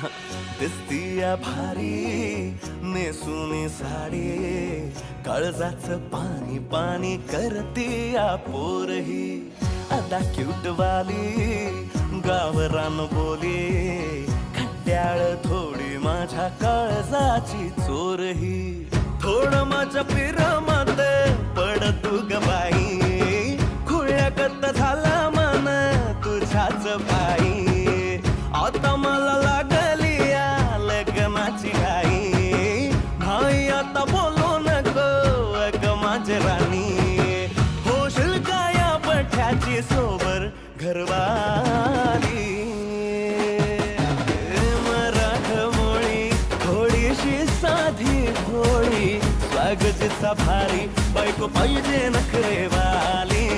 दिसतीया भारी नेसुनी साडी, काळजाच पाणी पाणी करतीया पोरही. आता क्यूट वाली गावरान बोली, खट्याळ थोडी माझ्या काळजाची चोरही. थोडं माझ्या पिरामात पड तू ग बाई, खुळ्यागत झाला मन तुझ्याच पायी. आता मला लागली या लग्नाची घाई, नाही आता बोलू नको अग माझी राणी. होशील का या बठ्याची सोबर घरवाली. मराठमोळी थोडीशी साधी भोळी, स्वागतीचा भारी बायको पाहिजे नखरेवाली.